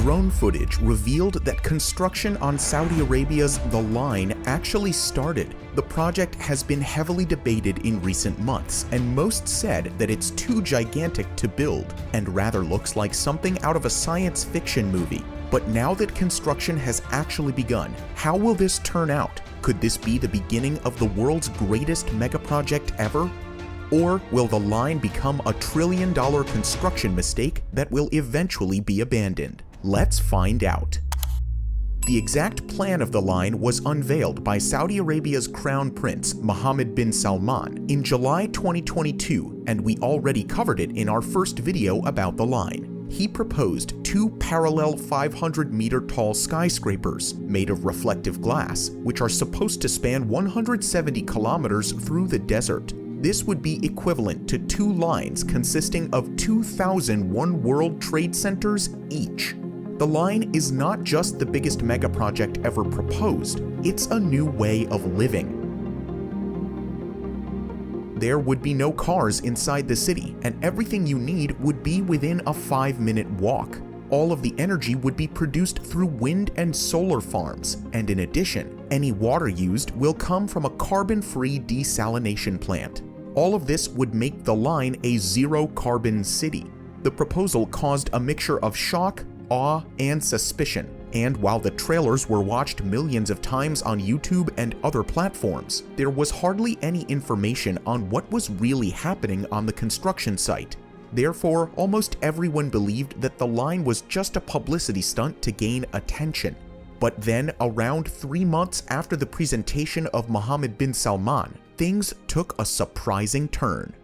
drone footage revealed that construction on Saudi Arabia's The Line actually started. The project has been heavily debated in recent months, and most said that it's too gigantic to build and rather looks like something out of a science fiction movie. But now that construction has actually begun, how will this turn out? Could this be the beginning of the world's greatest megaproject ever? Or will The Line become a trillion-dollar construction mistake that will eventually be abandoned? Let's find out. The exact plan of The Line was unveiled by Saudi Arabia's Crown Prince Mohammed bin Salman in July 2022, and we already covered it in our first video about The Line. He proposed two parallel 500-meter-tall skyscrapers made of reflective glass, which are supposed to span 170 kilometers through the desert. This would be equivalent to two lines consisting of 2,001 World Trade Centers each. The Line is not just the biggest megaproject ever proposed, it's a new way of living. There would be no cars inside the city, and everything you need would be within a 5-minute walk. All of the energy would be produced through wind and solar farms, and in addition, any water used will come from a carbon-free desalination plant. All of this would make The Line a zero-carbon city. The proposal caused a mixture of shock, awe, and suspicion. And while the trailers were watched millions of times on YouTube and other platforms, there was hardly any information on what was really happening on the construction site. Therefore, almost everyone believed that The Line was just a publicity stunt to gain attention. But then, around 3 months after the presentation of Mohammed bin Salman, things took a surprising turn.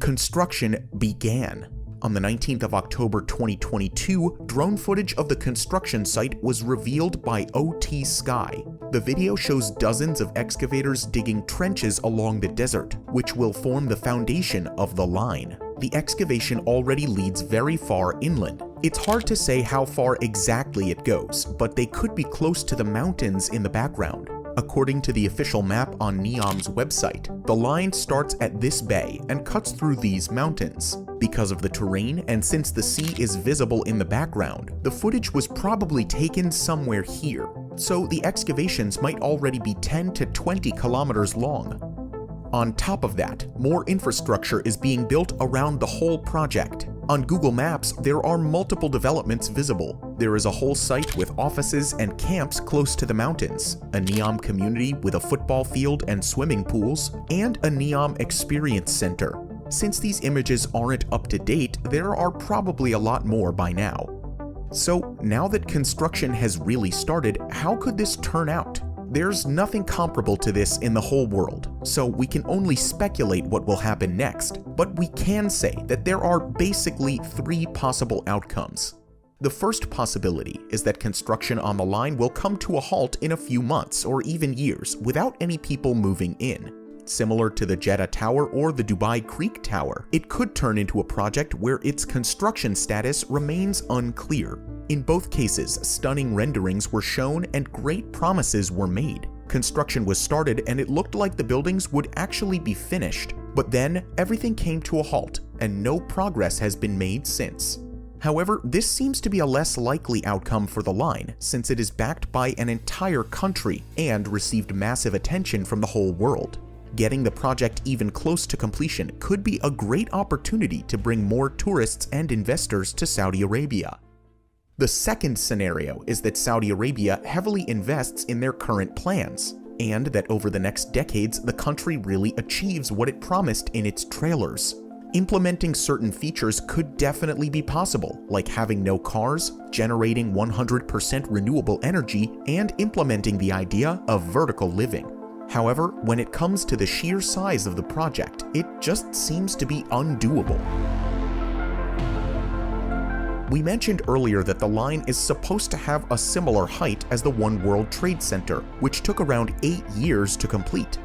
Construction began. On the 19th of October 2022, drone footage of the construction site was revealed by OT Sky. The video shows dozens of excavators digging trenches along the desert, which will form the foundation of The Line. The excavation already leads very far inland. It's hard to say how far exactly it goes, but they could be close to the mountains in the background. According to the official map on NEOM's website, The Line starts at this bay and cuts through these mountains. Because of the terrain and since the sea is visible in the background, the footage was probably taken somewhere here, so the excavations might already be 10 to 20 kilometers long. On top of that, more infrastructure is being built around the whole project. On Google Maps, there are multiple developments visible. There is a whole site with offices and camps close to the mountains, a NEOM community with a football field and swimming pools, and a NEOM Experience Center. Since these images aren't up to date, there are probably a lot more by now. So, now that construction has really started, how could this turn out? There's nothing comparable to this in the whole world, so we can only speculate what will happen next, but we can say that there are basically 3 possible outcomes. The first possibility is that construction on The Line will come to a halt in a few months or even years without any people moving in. Similar to the Jeddah Tower or the Dubai Creek Tower, it could turn into a project where its construction status remains unclear. In both cases, stunning renderings were shown and great promises were made. Construction was started and it looked like the buildings would actually be finished, but then everything came to a halt and no progress has been made since. However, this seems to be a less likely outcome for The Line, since it is backed by an entire country and received massive attention from the whole world. Getting the project even close to completion could be a great opportunity to bring more tourists and investors to Saudi Arabia. The second scenario is that Saudi Arabia heavily invests in their current plans, and that over the next decades the country really achieves what it promised in its trailers. Implementing certain features could definitely be possible, like having no cars, generating 100% renewable energy, and implementing the idea of vertical living. However, when it comes to the sheer size of the project, it just seems to be undoable. We mentioned earlier that The Line is supposed to have a similar height as the One World Trade Center, which took around 8 years to complete.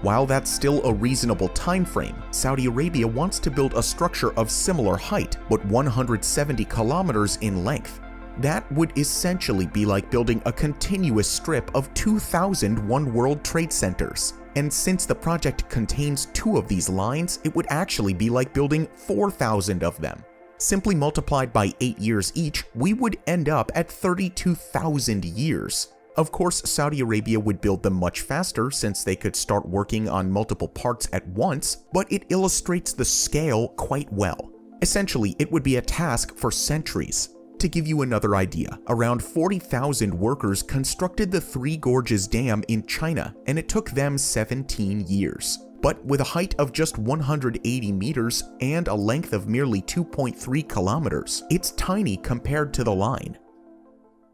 While that's still a reasonable time frame, Saudi Arabia wants to build a structure of similar height, but 170 kilometers in length. That would essentially be like building a continuous strip of 2,000 One World Trade Centers. And since the project contains 2 of these lines, it would actually be like building 4,000 of them. Simply multiplied by 8 years each, we would end up at 32,000 years. Of course, Saudi Arabia would build them much faster since they could start working on multiple parts at once, but it illustrates the scale quite well. Essentially, it would be a task for centuries. To give you another idea, around 40,000 workers constructed the Three Gorges Dam in China, and it took them 17 years. But with a height of just 180 meters and a length of merely 2.3 kilometers, it's tiny compared to the line.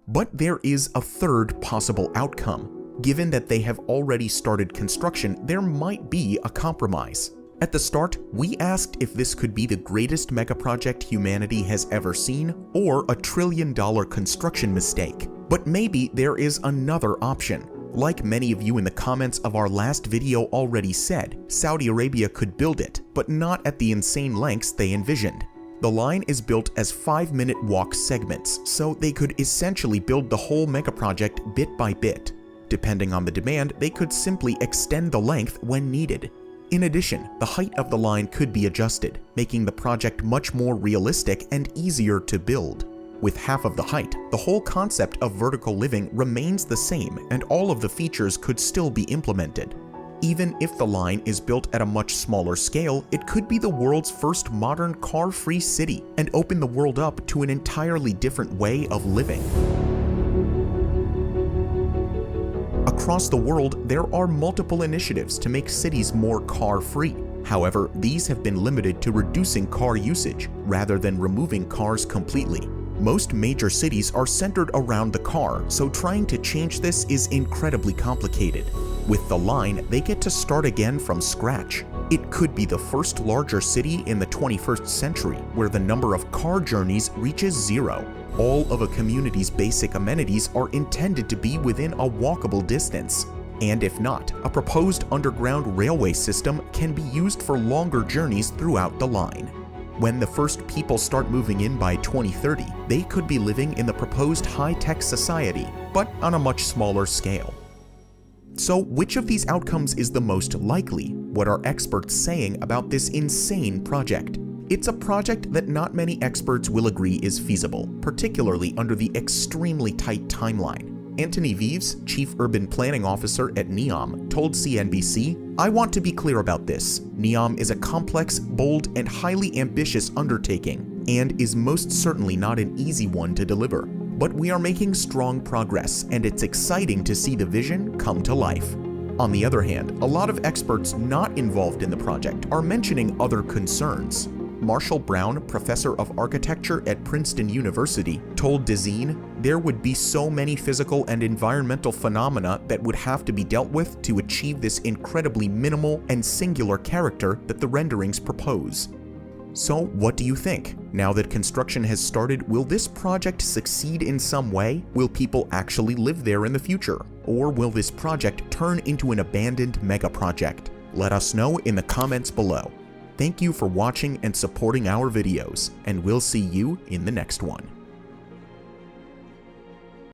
But there is a third possible outcome. Given that they have already started construction, there might be a compromise. At the start, we asked if this could be the greatest megaproject humanity has ever seen or a trillion-dollar construction mistake. But maybe there is another option. Like many of you in the comments of our last video already said, Saudi Arabia could build it, but not at the insane lengths they envisioned. The line is built as 5-minute walk segments, so they could essentially build the whole megaproject bit by bit. Depending on the demand, they could simply extend the length when needed. In addition, the height of the line could be adjusted, making the project much more realistic and easier to build. With half of the height, the whole concept of vertical living remains the same and all of the features could still be implemented. Even if the line is built at a much smaller scale, it could be the world's first modern car-free city and open the world up to an entirely different way of living. Across the world, there are multiple initiatives to make cities more car-free. However, these have been limited to reducing car usage rather than removing cars completely. Most major cities are centered around the car, so trying to change this is incredibly complicated. With the line, they get to start again from scratch. It could be the first larger city in the 21st century where the number of car journeys reaches 0. All of a community's basic amenities are intended to be within a walkable distance. And if not, a proposed underground railway system can be used for longer journeys throughout the line. When the first people start moving in by 2030, they could be living in the proposed high-tech society, but on a much smaller scale. So which of these outcomes is the most likely? What are experts saying about this insane project? It's a project that not many experts will agree is feasible, particularly under the extremely tight timeline. Anthony Vives, Chief Urban Planning Officer at NEOM, told CNBC, "I want to be clear about this. NEOM is a complex, bold, and highly ambitious undertaking, and is most certainly not an easy one to deliver. But we are making strong progress, and it's exciting to see the vision come to life." On the other hand, a lot of experts not involved in the project are mentioning other concerns. Marshall Brown, professor of architecture at Princeton University, told DAZN, "There would be so many physical and environmental phenomena that would have to be dealt with to achieve this incredibly minimal and singular character that the renderings propose." So what do you think? Now that construction has started, will this project succeed in some way? Will people actually live there in the future? Or will this project turn into an abandoned mega project? Let us know in the comments below. Thank you for watching and supporting our videos, and we'll see you in the next one.